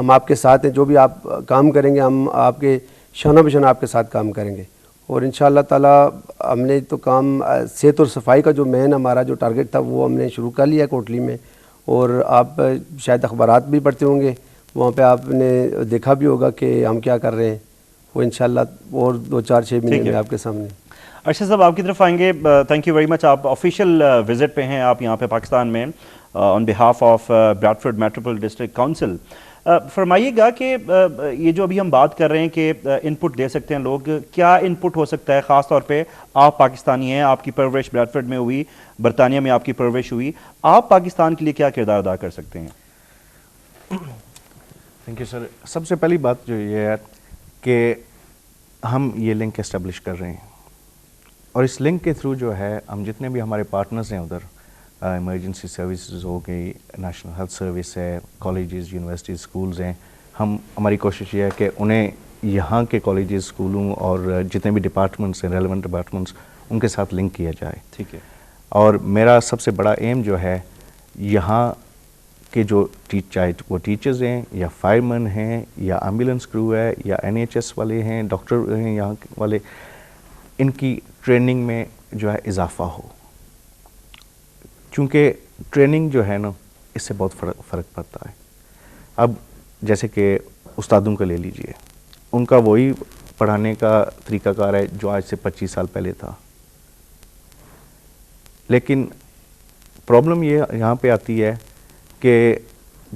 ہم آپ کے ساتھ ہیں, جو بھی آپ کام کریں گے ہم آپ کے شانہ بشانہ آپ کے ساتھ کام کریں گے. اور انشاءاللہ تعالیٰ ہم نے تو کام صحت اور صفائی کا جو مین ہمارا جو ٹارگٹ تھا وہ ہم نے شروع کر لیا کوٹلی میں. اور آپ شاید اخبارات بھی پڑھتے ہوں گے, وہاں پہ آپ نے دیکھا بھی ہوگا کہ ہم کیا کر رہے ہیں. وہ انشاءاللہ اور 2-4-6 مہینے میں آپ کے سامنے. ارشد صاحب آپ کی طرف آئیں گے. تھینک یو ویری مچ. آپ آفیشیل وزٹ پہ ہیں آپ یہاں پہ پاکستان میں on behalf of Bradford Metropolitan District Council. فرمائیے گا کہ یہ جو ابھی ہم بات کر رہے ہیں کہ ان پٹ دے سکتے ہیں لوگ, کیا ان پٹ ہو سکتا ہے؟ خاص طور پہ آپ پاکستانی ہیں, آپ کی پرورش براڈفورڈ میں ہوئی, برطانیہ میں آپ کی پرورش ہوئی, آپ پاکستان کے لیے کیا کردار ادا کر سکتے ہیں؟ Thank you sir. سب سے پہلی بات جو یہ ہے کہ ہم یہ لنک اسٹیبلش کر رہے ہیں, اور اس لنک کے تھرو جو ہے ہم جتنے بھی ہمارے پارٹنرز ہیں ادھر, ایمرجنسی سروسز ہو گئی, نیشنل ہیلتھ سروس ہے, کالجز, یونیورسٹیز, اسکولز ہیں, ہماری کوشش یہ ہے کہ انہیں یہاں کے کالجز, اسکولوں اور جتنے بھی ڈپارٹمنٹس ہیں, ریلیونٹ ڈپارٹمنٹس, ان کے ساتھ لنک کیا جائے. ٹھیک ہے. اور میرا سب سے بڑا ایم جو ہے یہاں کہ جو چاہے وہ ٹیچرز ہیں یا فائرمین ہیں یا ایمبولینس کرو ہے یا NHS والے ہیں, ڈاکٹر ہیں یہاں والے, ان کی ٹریننگ میں جو ہے اضافہ ہو. چونکہ ٹریننگ جو ہے نا اس سے بہت فرق پڑتا ہے. اب جیسے کہ استادوں کو لے لیجئے, ان کا وہی پڑھانے کا طریقہ کار ہے جو آج سے 25 سال پہلے تھا, لیکن پرابلم یہ یہاں پہ آتی ہے کہ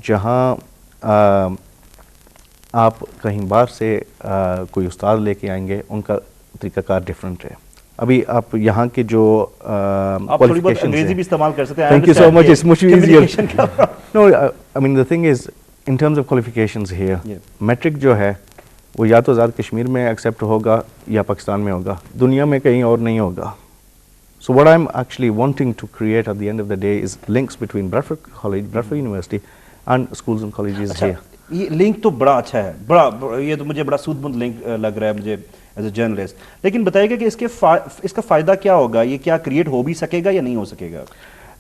جہاں آپ کہیں باہر سے کوئی استاد لے کے آئیں گے, ان کا طریقہ کار ڈفرینٹ ہے. ابھی آپ یہاں کے جو انگریزی بھی استعمال کر سکتے ہیں. Thank you so much. It's much easier. No, I mean the thing is, in terms of qualifications here, matric جو ہے وہ یا تو آزاد کشمیر میں ایکسیپٹ ہوگا یا پاکستان میں ہوگا, دنیا میں کہیں اور نہیں ہوگا. So what I'm actually wanting to create at the end of the day is links between Bradford College, Bradford University and schools and colleges here. یہ لنک تو بڑا اچھا ہے, بڑا, یہ تو مجھے بڑا سود مند لنک لگ رہا ہے مجھے ایز اے جرنلسٹ. لیکن بتائیے گا کہ اس کا فائدہ کیا ہوگا, یہ کیا کریٹ ہو بھی سکے گا یا نہیں ہو سکے گا؟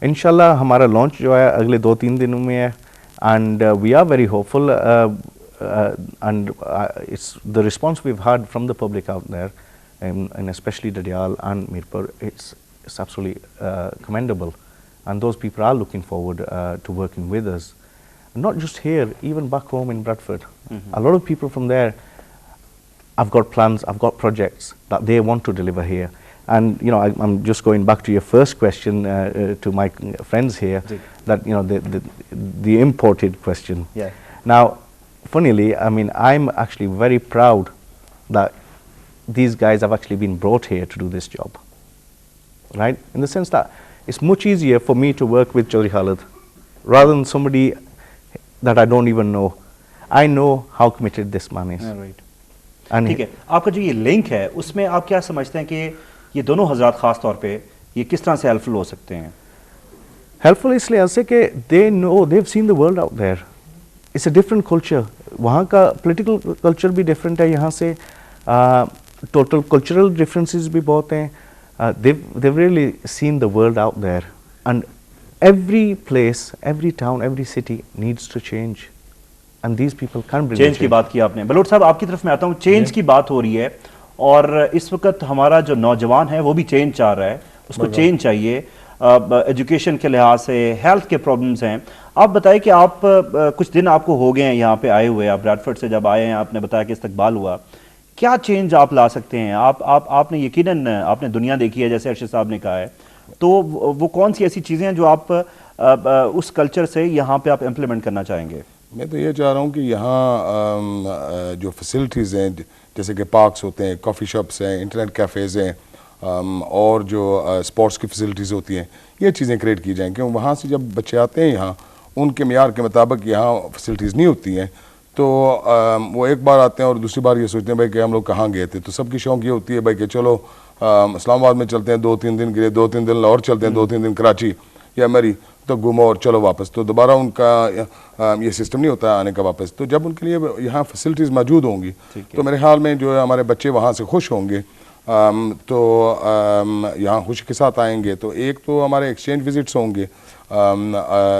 انشاءاللہ ہمارا لانچ جو ہے اگلے 2-3 دنوں میں ہے, and we are very hopeful, and it's the response we've had from the public out there, and especially Dadial and Mirpur, it's absolutely commendable, and those people are looking forward to working with us. Not just here, even back home in Bradford. A lot of people from there, I've got plans, I've got projects that they want to deliver here. And you know, I'm just going back to your first question to my friends here, that you know the imported question. Yeah. Now, funnily, I mean, I'm actually very proud that these guys have actually been brought here to do this job, right? In the sense that it's much easier for me to work with Chaudhry Khalid rather than somebody that I don't even know. I know how committed this man is. Right. And ٹھیک ہے. آپ کا جو یہ link ہے اس میں آپ کیا سمجھتے ہیں کہ یہ دونوں حضرات خاص طور پہ یہ کس طرح سے ہیلپ فل ہو سکتے ہیں؟ ہیلپ فل اس لیے ایسے کہ they know, they've seen the world out there. It's a different culture. وہاں کا پولیٹیکل کلچر بھی ڈفرینٹ ہے یہاں سے, ٹوٹل کلچرل ڈفرینسز بھی بہت ہیں. They've really seen the world out there, and every place, every town, every city needs to change, and these people can bring change کی بات کی آپ نے. بلوٹ صاحب آپ کی طرف میں آتا ہوں. چینج کی بات ہو رہی ہے اور اس وقت ہمارا جو نوجوان ہے وہ بھی چینج چاہ رہا ہے, اس کو چینج چاہیے ایجوکیشن کے لحاظ سے, ہیلتھ کے پرابلمز ہیں. آپ بتائیں کہ آپ کچھ دن آپ کو ہو گئے ہیں یہاں پہ آئے ہوئے, آپ براڈفورڈ سے جب آئے ہیں آپ نے بتایا کہ استقبال ہوا, کیا چینج آپ لا سکتے ہیں؟ آپ نے یقیناً آپ نے دنیا دیکھی ہے جیسے ارشد صاحب نے کہا ہے, تو وہ کون سی ایسی چیزیں ہیں جو آپ اس کلچر سے یہاں پہ آپ امپلیمنٹ کرنا چاہیں گے؟ میں تو یہ چاہ رہا ہوں کہ یہاں جو فیسلٹیز ہیں جیسے کہ پارکس ہوتے ہیں, کافی شاپس ہیں, انٹرنیٹ کیفیز ہیں, اور جو اسپورٹس کی فیسلٹیز ہوتی ہیں, یہ چیزیں کریٹ کی جائیں. کیوں وہاں سے جب بچے آتے ہیں یہاں ان کے معیار کے مطابق یہاں فیسلٹیز نہیں ہوتی ہیں, تو وہ ایک بار آتے ہیں اور دوسری بار یہ سوچتے ہیں بھائی کہ ہم لوگ کہاں گئے تھے. تو سب کی شوق یہ ہوتی ہے بھائی کہ چلو اسلام آباد میں چلتے ہیں 2-3 دن کے لیے, 2-3 دن لاہور چلتے ہیں, 2-3 دن کراچی یا مری, تو گھومو اور چلو واپس. تو دوبارہ ان کا یہ سسٹم نہیں ہوتا ہے آنے کا واپس. تو جب ان کے لیے یہاں فیسلٹیز موجود ہوں گی تو میرے خیال میں جو ہے ہمارے بچے وہاں سے خوش ہوں گے, تو یہاں خوشی کے ساتھ آئیں گے. تو ایک تو ہمارے ایکسچینج وزٹس ہوں گے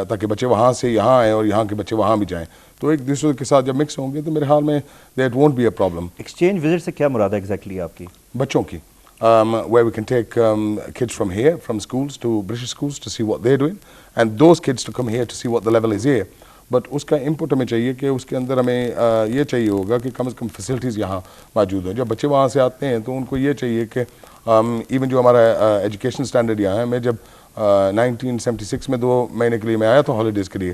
تاکہ بچے وہاں سے یہاں آئیں اور یہاں کے بچے وہاں بھی جائیں. تو تو ایک دوسرے کے ساتھ جب مکس ہوں گے تو میرے خیال میں that won't be a problem. Exchange visit سے کیا مراد ہے ایگزیکٹلی آپ کی؟ بچوں کی where we can take kids from here, from schools to British schools to see what they're doing, and those kids to come here to see what the level is here. But اس کا input ہمیں چاہیے کہ اس کے اندر ہمیں یہ چاہیے ہوگا کہ کم از کم فیسلٹیز یہاں موجود ہوں. جب بچے وہاں سے آتے ہیں تو ان کو یہ چاہیے کہ ایون جو ہمارا ایجوکیشن اسٹینڈرڈ یہاں ہے, میں جب 1976 میں 2 مہینے کے لیے میں آیا تھا ہالیڈیز کے لیے,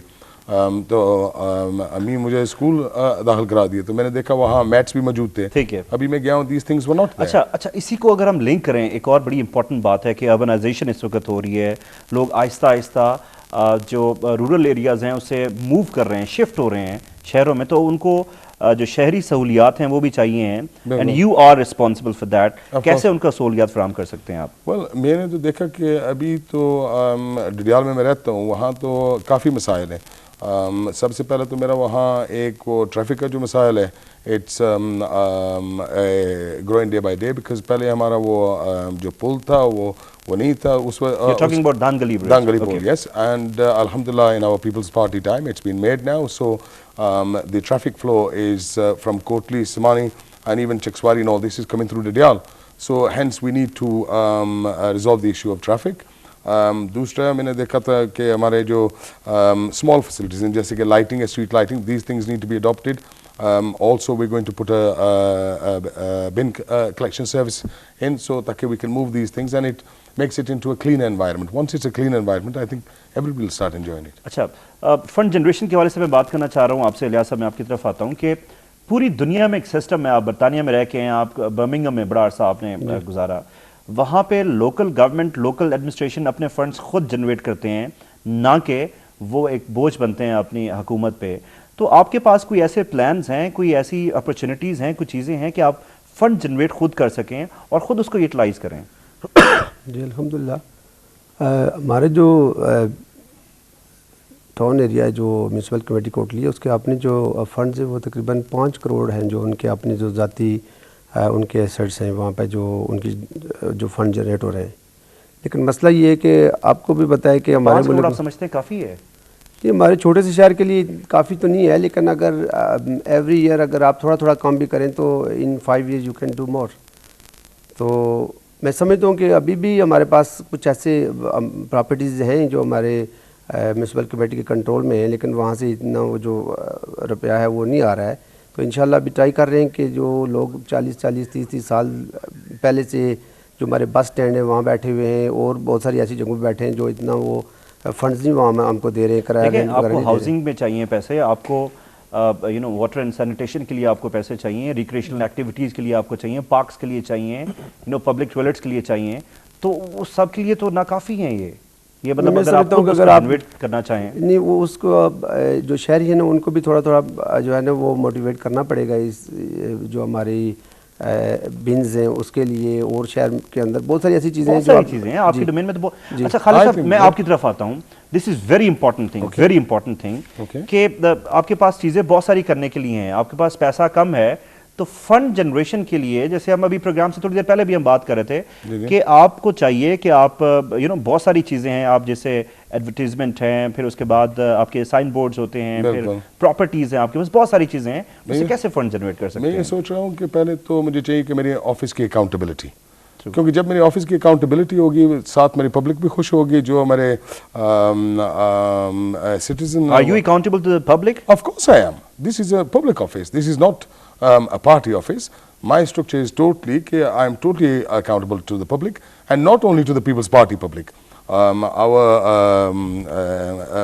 تو امی مجھے اسکول داخل کرا دیے تو میں نے دیکھا وہاں میٹس بھی موجود تھے. ٹھیک ہے, ابھی میں گیا ہوں, دیز تھنگز ور ناٹ. اچھا اسی کو اگر ہم لنک کریں, ایک اور بڑی امپورٹنٹ بات ہے کہ اربنائزیشن اس وقت ہو رہی ہے, لوگ آہستہ آہستہ جو رورل ایریاز ہیں اسے موو کر رہے ہیں, شفٹ ہو رہے ہیں شہروں میں, تو ان کو جو شہری سہولیات ہیں وہ بھی چاہیے ہیں, and you are responsible for that. کیسے ان کا سہولیات فراہم کر سکتے ہیں آپ؟ ویل میں نے تو دیکھا کہ ابھی تو ڈڈیال میں رہتا ہوں, وہاں تو کافی مسائل ہیں. سب سے پہلے تو میرا وہاں ایک وہ ٹریفک کا جو مسائل ہے, it's growing day by day, because پہلے ہمارا وہ جو پل تھا وہ نہیں تھا اس وقت. دانگلی پول, یس, اینڈ الحمدللہ in our Peoples Party time it's been made now. So the traffic flow is from Kotli, Simani and even Chakswari and all this is coming through Dadial. So hence we need to resolve the issue of traffic. دوسرا میں نے دیکھا تھا کہ ہمارے جو small facilities ہیں جیسے کہ lighting, street lighting, these things need to be adopted. Also we're going to put a bin collection service in so that we can move these things and it makes it into a clean environment. Once it's a clean environment, I think everybody will start enjoying it. اچھا, fund generation کے حوالے سے میں بات کرنا چاہ رہا ہوں آپ سے. الیاس صاحب, میں آپ کی طرف آتا ہوں کہ پوری دنیا میں ایک سسٹم ہے, آپ برطانیہ میں رہ کے ہیں, آپ برمنگھم میں بڑا عرصہ آپ نے گزارا, وہاں پہ لوکل گورنمنٹ, لوکل ایڈمنسٹریشن اپنے فنڈز خود جنریٹ کرتے ہیں, نہ کہ وہ ایک بوجھ بنتے ہیں اپنی حکومت پہ. تو آپ کے پاس کوئی ایسے پلانز ہیں, کوئی ایسی اپرچونیٹیز ہیں, کچھ چیزیں ہیں کہ آپ فنڈ جنریٹ خود کر سکیں اور خود اس کو یوٹیلائز کریں؟ جی الحمدللہ, ہمارے جو ٹاؤن ایریا جو میونسپل کمیٹی کوٹلی ہے اس کے اپنے جو فنڈز ہیں وہ تقریباً 5 کروڑ ہیں جو ان کے اپنے جو ذاتی ان کے ایسٹس ہیں وہاں پہ جو ان کی جو فنڈ جنریٹ ہو رہے ہیں. لیکن مسئلہ یہ ہے کہ آپ کو بھی بتائے کہ ہمارے 5 کروڑ آپ سمجھتے ہیں کافی ہے؟ یہ ہمارے چھوٹے سے شہر کے لیے کافی تو نہیں ہے, لیکن اگر ایوری ایئر اگر آپ تھوڑا تھوڑا کام بھی کریں تو ان 5 years you can do more. تو میں سمجھتا ہوں کہ ابھی بھی ہمارے پاس کچھ ایسے پراپرٹیز ہیں جو ہمارے میونسپل کمیٹی کے کنٹرول میں ہیں, لیکن وہاں سے اتنا وہ جو روپیہ ہے وہ نہیں آ رہا ہے. تو انشاءاللہ ابھی ٹرائی کر رہے ہیں کہ جو لوگ 40-30 سال پہلے سے جو ہمارے بس اسٹینڈ ہیں وہاں بیٹھے ہوئے ہیں اور بہت ساری ایسی جگہوں پہ بیٹھے ہیں جو اتنا وہ فنڈز نہیں وہاں ہم کو دے رہے ہیں, کرایہ آپ کو ہاؤسنگ میں چاہیے پیسے, آپ کو واٹر اینڈ سینیٹیشن کے لیے آپ کو پیسے چاہیے, ریکریشنل ایکٹیویٹیز کے لیے آپ کو چاہیے, پارکس کے لیے چاہیے, پبلک ٹوائلٹس کے لیے چاہیے, تو وہ سب کے لیے تو ناکافی ہیں. یہ مطلب اگر آپ کو موٹیویٹ کرنا چاہیں نہیں, وہ اس کو جو شہری ہیں نا ان کو بھی تھوڑا تھوڑا جو ہے نا وہ موٹیویٹ کرنا پڑے گا. اس جو ہماری بنز ہیں اس کے لیے, اور شہر کے اندر بہت ساری ایسی چیزیں ہیں آپ کی ڈومین میں. تو اچھا خالد صاحب, میں آپ کی طرف آتا ہوں. دس از ویری امپورٹنٹ تھنگ کہ آپ کے پاس چیزیں بہت ساری کرنے کے لیے ہیں, آپ کے پاس پیسہ کم ہے, تو فنڈ جنریشن کے لیے, جیسے ہم ابھی پروگرام سے تھوڑی دیر پہلے بھی ہم بات کر رہے تھے کہ آپ کو چاہیے کہ آپ بہت ساری چیزیں ہیں, آپ جیسے ایڈورٹیزمنٹ ہیں, پھر اس کے بعد آپ کے سائن بورڈز ہوتے ہیں, پھر پراپرٹیز ہیں, آپ کے پاس بہت ساری چیزیں ہیں, اسے کیسے فنڈ جنریٹ کر سکتے ہیں؟ میں یہ سوچ رہا ہوں کہ پہلے تو مجھے چاہیے کہ میرے آفس کی اکاؤنٹیبلٹی, کیونکہ جب میری آفس کی اکاؤنٹیبلٹی ہوگی ساتھ میری پبلک بھی خوش ہوگی, جو ہمارے citizen. Are you accountable to the public? Of course I am. This is a public office. This is not a party office. My structure is totally, I am totally accountable to the public, and not only to the People's Party public. Our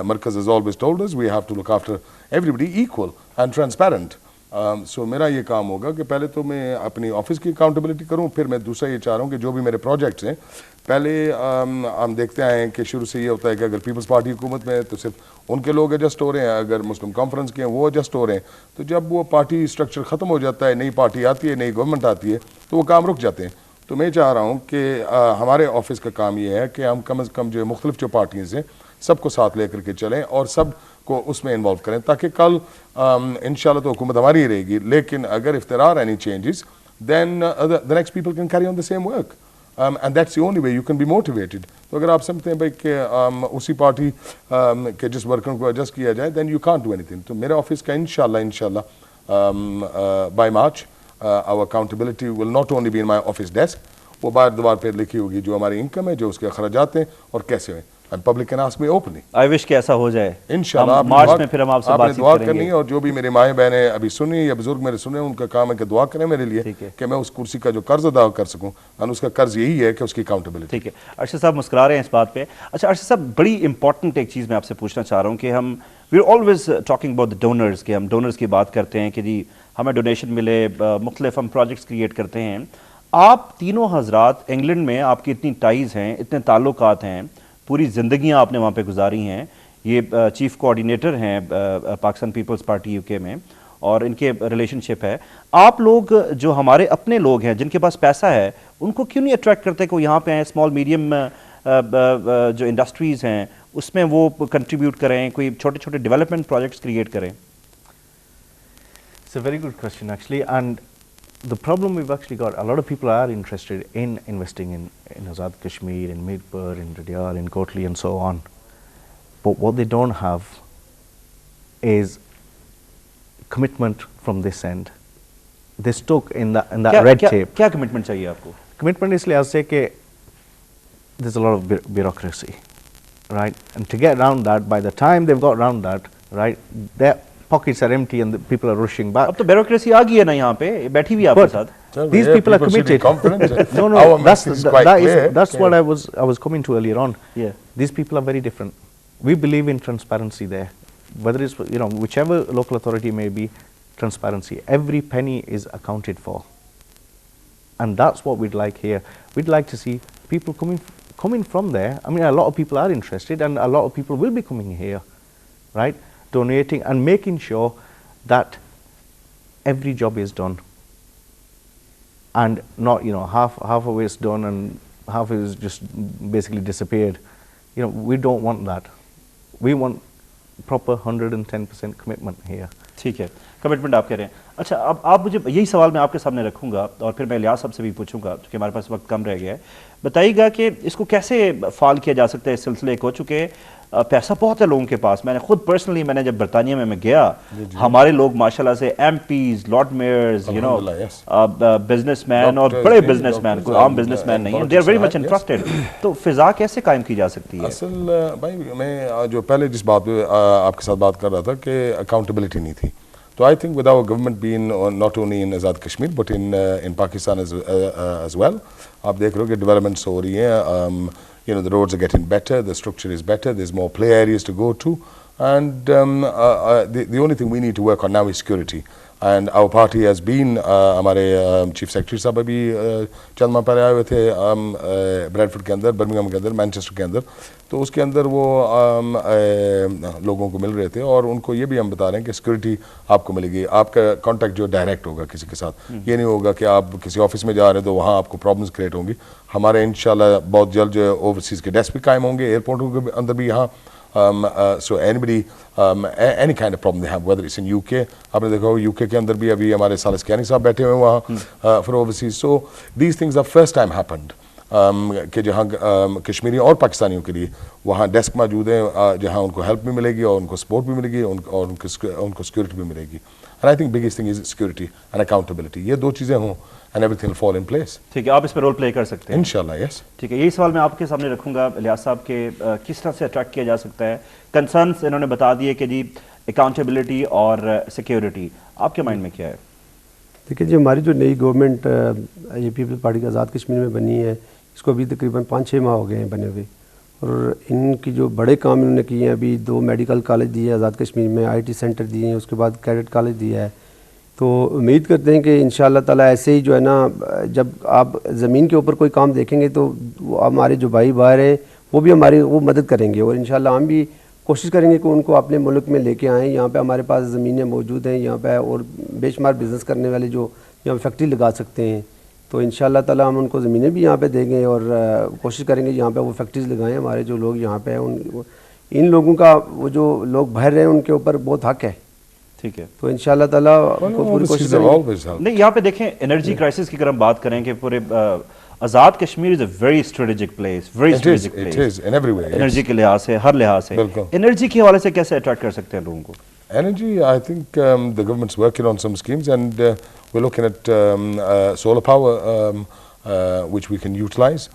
Markaz has always told us we have to look after everybody equal and transparent. سو میرا یہ کام ہوگا کہ پہلے تو میں اپنی office کی accountability کروں, پھر میں دوسرا یہ چاہ رہا ہوں کہ جو بھی میرے پروجیکٹس ہیں, پہلے ہم دیکھتے آئے ہیں کہ شروع سے یہ ہوتا ہے کہ اگر پیپلز پارٹی حکومت میں ہے تو صرف ان کے لوگ ایڈجسٹ ہو رہے ہیں, اگر مسلم کانفرنس کے ہیں وہ ایڈجسٹ ہو رہے ہیں. تو جب وہ پارٹی اسٹرکچر ختم ہو جاتا ہے, نئی پارٹی آتی ہے, نئی گورنمنٹ آتی ہے, تو وہ کام رک جاتے ہیں. تو میں چاہ رہا ہوں کہ ہمارے آفس کا کام یہ ہے کہ ہم کم از کم جو مختلف جو پارٹیز ہیں سب کو ساتھ لے کر کے چلیں اور سب کو اس میں انوالو کریں, تاکہ کل انشاءاللہ تو حکومت ہماری ہی رہے گی, لیکن اگر if there are any changes then the next people can carry on the same work. and that's the only way you can be motivated. تو اگر آپ سمجھتے ہیں بھائی کہ اسی پارٹی کے جس ورکر کو ایڈجسٹ کیا جائے then you can't do anything. تو میرے آفس کا انشاءاللہ by March our accountability will not only be in my office desk, وہ باہر دیوار پہ لکھی ہوگی جو ہماری انکم ہے, جو اس کے اخراجات ہیں اور کیسے ہیں. And public can ask me openly. I wish کہ ایسا ہو جائے. انشاءاللہ مارچ میں پھر ہم آپ سے بات دعا کریں کرنی گے. ہے, اور جو بھی میری مائیں بہنیں ابھی سنی یا بزرگ میرے سنے, ان کا کام ہے کہ دعا کریں میرے لیے کہ میں اس کرسی کا جو قرض ادا کر سکوں, اور اس کا قرض یہی ہے کہ اس کی اکاؤنٹیبلٹی. ٹھیک ہے, ارشد صاحب مسکرا رہے ہیں اس بات پہ. اچھا ارشد صاحب, بڑی امپورٹنٹ ایک چیز میں آپ سے پوچھنا چاہ رہا ہوں کہ ہم we are always talking about the donors, کہ ہم ڈونرز کی بات کرتے ہیں کہ جی ہمیں ڈونیشن ملے, مختلف ہم پروجیکٹس کریٹ کرتے ہیں. آپ تینوں حضرات انگلینڈ میں آپ کی اتنی ٹائز ہیں, اتنے تعلقات ہیں, پوری زندگیاں آپ نے وہاں پہ گزاری ہیں. یہ چیف کوآرڈینیٹر ہیں پاکستان پیپلز پارٹی یو کے میں, اور ان کے ریلیشن شپ ہے. آپ لوگ جو ہمارے اپنے لوگ ہیں جن کے پاس پیسہ ہے, ان کو کیوں نہیں اٹریکٹ کرتے کہ وہ یہاں پہ آئیں, اسمال میڈیم جو انڈسٹریز ہیں اس میں وہ کنٹریبیوٹ کریں, کوئی چھوٹے چھوٹے ڈیولپمنٹ پروجیکٹس کریٹ کریں؟ It's a very good question actually, and the problem we've actually got, a lot of people are interested in investing in Azad Kashmir, in Mirpur, in Radial, in Kotli and so on. But what they don't have is commitment from this end. They're stuck in that red tape. کیا commitment چاہیے آپ کو؟ Commitment اس لحاظ سے کہ there's a lot of bureaucracy, right? And to get around that, by the time they've got around that, right, their pockets are empty and the people are rushing back. اب تو bureaucracy آ گئی ہے نا یہاں پہ, بیٹھی ہوئی آپ کے ساتھ. These people are committed. No, that's what I was coming to earlier on. Yeah. These people are very different. We believe in transparency there. Whether it's, whichever local authority may be, transparency. Every penny is accounted for. And that's what we'd like here. We'd like to see people coming from there. I mean, a lot of people are interested, and a lot of people will be coming here, right? Donating and making sure that every job is done. And not, half of it's done and half is just basically disappeared. We don't want that. We want proper 110% commitment here. ٹھیک ہے, commitment آپ کہہ رہے ہیں. اچھا, اب آپ مجھے یہی سوال میں آپ کے سامنے رکھوں گا, اور پھر میں الیاس صاحب سے بھی پوچھوں گا کیونکہ ہمارے پاس وقت کم رہ گیا ہے. بتائیے گا کہ اس کو کیسے فعال کیا جا سکتا ہے اس سلسلے کو, چونکہ پیسہ بہت ہے لوگوں کے پاس. میں نے خود پرسنلی, میں نے جب برطانیہ میں گیا, ہمارے لوگ ماشاءاللہ سے MPs, lord mayors, businessmen, اور بڑے بزنس مین, کوئی عام بزنس مین نہیں ہے, they are very much interested. تو فضا کیسے قائم کی جا سکتی ہے؟ اصل بھائی, میں جو پہلے جس بات پہ آپ کے ساتھ بات کر رہا تھا کہ اکاؤنٹیبلٹی نہیں تھی, تو I think with our government been not only in Azad Kashmir but in Pakistan as well, آپ دیکھ رہے ہو کہ ڈیولپمنٹس ہو رہی ہیں. The roads are getting better, the structure is better, there's more play areas to go to, and the only thing we need to work on now is security. And our party has been, ہمارے chief secretary صاحب ابھی چند ماہ پہلے آئے ہوئے تھے Bradford کے اندر, برمنگھم کے اندر, مینچسٹر کے اندر. تو اس کے اندر وہ لوگوں کو مل رہے تھے, اور ان کو یہ بھی ہم بتا رہے ہیں کہ سیکورٹی آپ کو ملے گی. آپ کا کانٹیکٹ جو ڈائریکٹ ہوگا کسی کے ساتھ, یہ نہیں ہوگا کہ آپ کسی آفس میں جا رہے ہیں تو وہاں آپ کو پرابلمس کریٹ ہوں گی. ہمارے انشاءاللہ بہت جلد جو اوورسیز کے ڈیسک بھی قائم ہوں گے, ایئرپورٹوں کے اندر بھی یہاں. So anybody, any kind of problem they have, whether it's in UK, آپ نے دیکھا ہو UK کے اندر بھی ابھی ہمارے سالس کیانی صاحب بیٹھے ہوئے ہیں وہاں for overseas. So these things are first time happened. کہ جہاں کشمیری اور پاکستانیوں کے لیے وہاں ڈیسک موجود ہیں, جہاں ان کو ہیلپ بھی ملے گی اور ان کو سپورٹ بھی ملے گی اور ان کو سیکورٹی بھی ملے گی. And I think biggest thing is security and accountability. یہ دو چیزیں ہوں and everything will fall in place. ٹھیک ہے, آپ اس پہ رول پلے کر سکتے ہیں انشاءاللہ. یس, ٹھیک ہے. یہی سوال میں آپ کے سامنے رکھوں گا الیاس صاحب کہ کس طرح سے اٹریکٹ کیا جا سکتا ہے. کنسرنس انہوں نے بتا دیے کہ جی اکاؤنٹیبلٹی اور سیکیورٹی, آپ کے مائنڈ میں کیا ہے؟ دیکھیں جی, ہماری جو نئی گورنمنٹ یہ پیپلز پارٹی کا آزاد کشمیر میں بنی ہے, اس کو ابھی تقریباً 5-6 ماہ ہو گئے ہیں بنے ہوئے, اور ان کی جو بڑے کام انہوں نے کیے ہیں, ابھی 2 میڈیکل کالج دیے ہیں آزاد کشمیر میں, آئی ٹی سینٹر دیے ہیں, اس کے بعد کیڈٹ کالج دیا ہے. تو امید کرتے ہیں کہ انشاءاللہ تعالیٰ ایسے ہی جو ہے نا, جب آپ زمین کے اوپر کوئی کام دیکھیں گے تو ہمارے جو بھائی باہر ہیں وہ بھی ہماری مدد کریں گے, اور انشاءاللہ ہم بھی کوشش کریں گے کہ ان کو اپنے ملک میں لے کے آئیں. یہاں پہ ہمارے پاس زمینیں موجود ہیں یہاں پہ, اور بے شمار بزنس کرنے والے جو یہاں فیکٹری لگا سکتے ہیں, تو انشاءاللہ تعالیٰ ہم ان کو زمینیں بھی یہاں پہ دیں گے, اور کوشش کریں گے یہاں پہ وہ فیکٹریز لگائیں. ہمارے جو لوگ یہاں پہ ہیں ان لوگوں کا, وہ جو لوگ باہر رہے ہیں ان کے اوپر بہت حق ہے. ٹھیک ہے, تو انشاءاللہ تعالیٰ پوری کوشش کریں گے. نہیں, یہاں پہ دیکھیں انرجی کرائسس کی اگر ہم بات کریں کہ پورے Azad Kashmir is a very strategic place, very strategic It place, is in every way. Energy کے لحاظ سے, ہر لحاظ سے. بالکل. انرجی کے حوالے سے کیسے اٹریکٹ کر سکتے ہیں لوگوں کو؟ Energy, I think the government's working on some schemes, and we're looking at solar power, which we can utilize.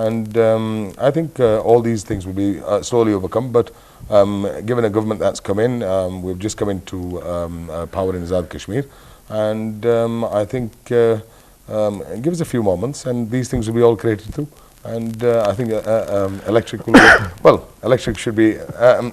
And I think all these things will be slowly overcome. But given a government that's come in, we've just come into power in Azad Kashmir, and I think give us a few moments, and these things will be all created too. And I think electric will be, well, electric should be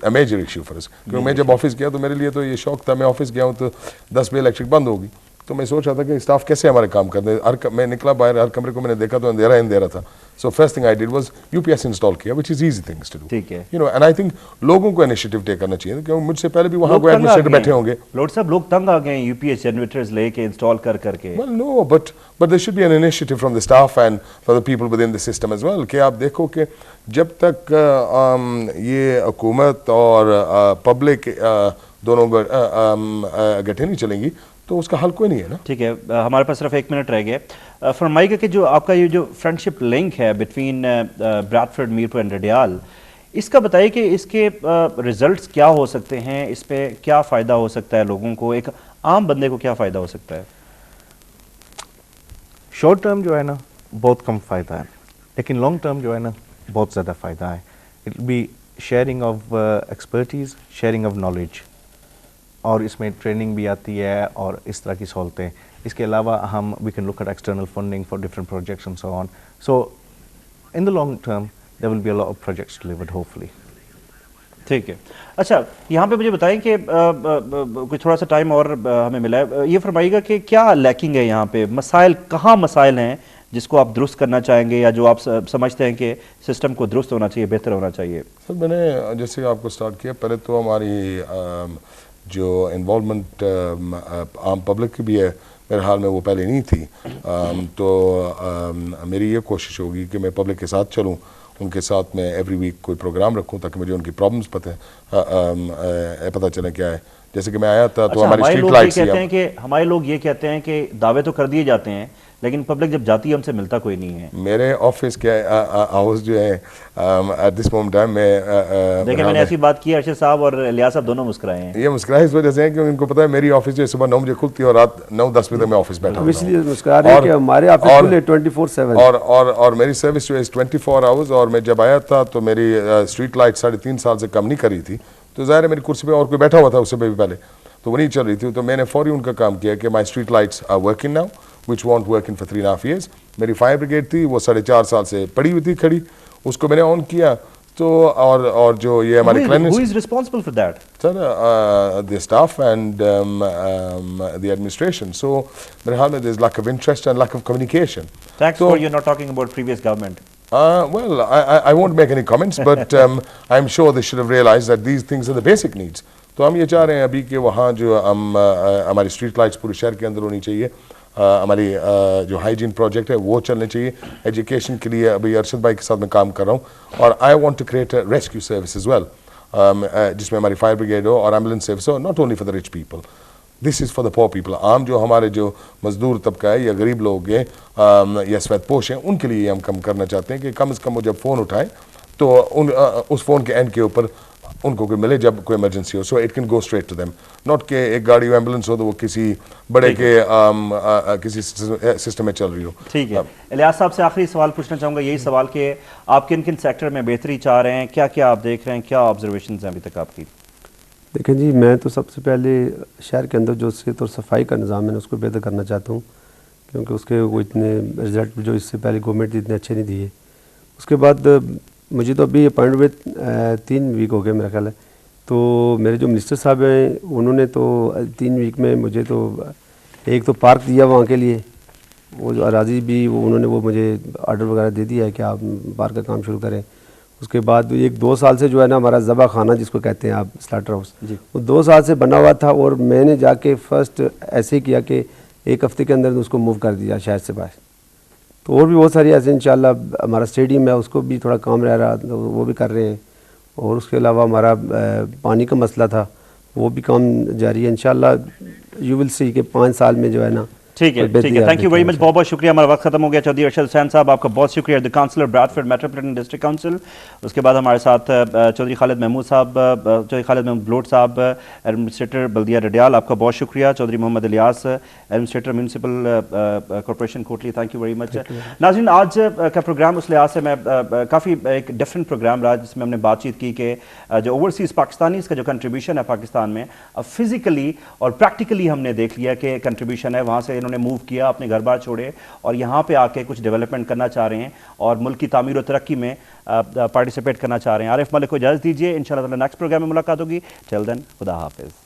a major issue for us. کیونکہ میں جب office گیا تو میرے لیے تو یہ شوق تھا, میں آفس گیا ہوں تو 10 بجے الیکٹرک بند ہوگی, تو میں سوچ رہا تھا کہ اسٹاف کیسے ہمارے کام کرتے ہیں. میں نکلا باہر, ہر کمرے کو میں نے دیکھا تو اندھیرا تھا. So first thing I did was UPS install کیا, which is easy things to do. ٹھیک ہے. You know, and I think لوگوں کو انیشیٹو ٹیک کرنا چاہیے, کیونکہ مجھ سے پہلے بھی وہاں کوئی ایڈمنسٹریٹر بیٹھے ہوں گے. لوڈ صاحب لوگ تنگ آ گئے ہیں UPS جنریٹرز لے کے انسٹال کر کے. Well, no, but there should be an initiative from the staff and for the people within the system as well. کہ آپ دیکھو کہ جب تک یہ حکومت اور پبلک دونوں گٹھے نہیں چلیں گی تو اس کا حل کوئی نہیں ہے نا. ٹھیک ہے, ہمارے پاس صرف 1 منٹ رہ گئے. فرمائیے گا کہ جو آپ کا یہ جو فرینڈشپ لنک ہے بٹوین برادفورڈ, میرپور اینڈ رڈیال, اس کا بتائیے کہ اس کے ریزلٹس کیا ہو سکتے ہیں, اس پہ کیا فائدہ ہو سکتا ہے لوگوں کو, ایک عام بندے کو کیا فائدہ ہو سکتا ہے؟ شارٹ ٹرم جو ہے نا بہت کم فائدہ ہے, لیکن لانگ ٹرم جو ہے نا بہت زیادہ فائدہ ہے. It will be sharing of expertise, sharing of knowledge, اور اس میں ٹریننگ بھی آتی ہے اور اس طرح کی سہولتیں. اس کے علاوہ ہم we can look at external funding for different projects and so on. So in the long term there will be a lot of projects delivered hopefully. ٹھیک ہے. اچھا, یہاں پہ مجھے بتائیں کہ کوئی تھوڑا سا ٹائم اور ہمیں ملا ہے, یہ فرمائیے گا کہ کیا لیکنگ ہے یہاں پہ, مسائل کہاں مسائل ہیں جس کو آپ درست کرنا چاہیں گے, یا جو آپ سمجھتے ہیں کہ سسٹم کو درست ہونا چاہیے, بہتر ہونا چاہیے؟ سر میں نے جیسے آپ کو سٹارٹ کیا, پہلے تو ہماری جو انوالومنٹ عام پبلک کی بھی ہے, میرے حال میں وہ پہلے نہیں تھی. تو میری یہ کوشش ہوگی کہ میں پبلک کے ساتھ چلوں, ان کے ساتھ میں ایوری ویک کوئی پروگرام رکھوں تاکہ مجھے ان کی پرابلمس پتہ چلیں کیا ہے. جیسے کہ میں آیا تھا تو ہماری اسٹریٹ لائٹس ہمارے لوگ یہ کہتے ہیں کہ دعوے تو کر دیے جاتے ہیں لیکن پبلک جب جاتی ہے ہم سے ملتا کوئی نہیں ہے. میرے آفس کے ہاؤس جو ہے ایٹ دس مومنٹ ٹائم میں دیکھیں, میں نے ایسی بات کی, ارشد صاحب اور الیاس صاحب دونوں مسکرائے ہیں. یہ مسکرائے اس وجہ سے ہیں کہ ان کو پتہ ہے میری آفس جو ہے صبح 9 بجے کھلتی ہے اور رات 9-10 بجے تک میں آفس بیٹھا ہوں. اس لیے مسکرا رہے ہیں کہ ہمارے آفس کھلے 24/7 اور میری سروس جو ہے 24 آورز. اور میں جب آیا تھا تو میری اسٹریٹ لائٹ 3.5 سال سے کم نہیں کری تھی, تو ظاہر ہے میری کرسی پہ اور کوئی بیٹھا ہوا تھا اس سے بھی پہلے, تو وہ نہیں چل رہی تھی. تو میں نے فوری ان کا کام کیا کہ my street lights are working now, which won't work in for 3.5 years. میری فائر بریگیڈ تھی وہ 4.5 سال سے پڑی ہوئی تھی کھڑی, اس کو میں نے آن کیا. تو اور جو یہ ہماری Who is responsible for that? Sir, the staff and the administration. So میرے حال میں there is lack of interest and lack of communication. Thanks for you not talking about previous government. Well, I won't make any comments, but I'm sure they should have realized that these things are the basic needs. تو ہم یہ چاہ رہے ہیں ابھی کہ وہاں جو ہماری اسٹریٹ لائٹس پورے شہر کے اندر ہونی چاہیے, ہماری جو ہائیجین پروجیکٹ ہے وہ چلنے چاہیے. ایجوکیشن کے لیے ابھی ارشد بھائی کے ساتھ میں کام کر رہا ہوں, اور I want to create a rescue service as well, جس میں ہماری فائر بریگیڈ ہو اور ایمبولینس سروس ہو, not only for the rich people, this is for the poor people. عام جو ہمارے جو مزدور طبقہ ہے یا غریب لوگ ہیں یا سفید پوش ہیں, ان کے لیے ہم کم کرنا چاہتے ہیں کہ کم از کم وہ جب فون اٹھائیں تو اس فون کے اینڈ کے اوپر ان کو کوئی ملے جب کوئی ایمرجنسی ہو, so it can go straight to them, not کہ ایک گاڑی ایمبولینس ہو تو وہ کسی بڑے کے کسی سسٹم میں چل رہی ہو. ٹھیک ہے. الیاس صاحب سے آخری سوال پوچھنا چاہوں گا, یہی سوال کہ آپ کن کن سیکٹر میں بہتری چاہ رہے ہیں, کیا کیا آپ دیکھ رہے ہیں, کیا آبزرویشنز ہیں ابھی تک آپ کی؟ دیکھیں جی, میں تو سب سے پہلے شہر کے اندر جو صحت اور صفائی کا نظام ہے اس کو بہتر کرنا چاہتا ہوں, کیونکہ اس کے وہ اتنے رزلٹ جو اس سے پہلے گورنمنٹ اتنے اچھے نہیں دیے. اس کے بعد مجھے تو ابھی اپوائنٹ ہوئے 3 ویک ہو گئے میرا خیال ہے, تو میرے جو منسٹر صاحب ہیں انہوں نے تو 3 ویک میں مجھے تو ایک تو پارک دیا وہاں کے لیے, وہ جو اراضی بھی انہوں نے وہ مجھے آرڈر وغیرہ دے دیا ہے کہ آپ پارک کا کام شروع کریں. اس کے بعد 1-2 سال سے جو ہے نا ہمارا ذبح خانہ جس کو کہتے ہیں آپ, سلاٹر ہاؤس, وہ 2 سال سے بنا ہوا تھا, اور میں نے جا کے فرسٹ ایسے کیا کہ 1 ہفتے کے اندر اس کو موو کر دیا شہر سے باہر. تو اور بھی بہت ساری ایسے انشاءاللہ ہمارا اسٹیڈیم ہے اس کو بھی تھوڑا کام رہ رہا, وہ بھی کر رہے ہیں. اور اس کے علاوہ ہمارا پانی کا مسئلہ تھا, وہ بھی کام جاری ہے. انشاءاللہ یو ول سی کہ 5 سال میں جو ہے نا ٹھیک ہے تھینک یو ویری مچ، بہت بہت شکریہ. ہمارا وقت ختم ہو گیا. چودھری ارشد حسین صاحب آپ کا بہت شکریہ، the councillor Bradford Metropolitan District Council. اس کے بعد ہمارے ساتھ چودھری خالد محمود صاحب، چودھری خالد محمود بلوٹ صاحب ایڈمنسٹریٹر بلدیہ ڈڈیال، آپ کا بہت شکریہ. Chaudhry Muhammad Ilyas administrator municipal corporation Kotli, thank you very much. ناظرین آج کا پروگرام اس لحاظ سے میں کافی ایک ڈفرینٹ پروگرام رہا جس میں ہم نے بات چیت کی کہ جو اوورسیز پاکستانیز کا جو کنٹریبیوشن ہے پاکستان میں فزیکلی اور پریکٹیکلی ہم نے دیکھ لیا کہ کنٹریبیوشن ہے. وہاں سے انہوں نے موو کیا، اپنے گھر بار چھوڑے اور یہاں پہ آ کے کچھ ڈیولپمنٹ کرنا چاہ رہے ہیں اور ملک کی تعمیر و ترقی میں پارٹیسپیٹ کرنا چاہ رہے ہیں. عارف ملک کو اجازت دیجیے، انشاءاللہ تعالی نیکسٹ پروگرام میں ملاقات ہوگی. ٹل دین خدا حافظ.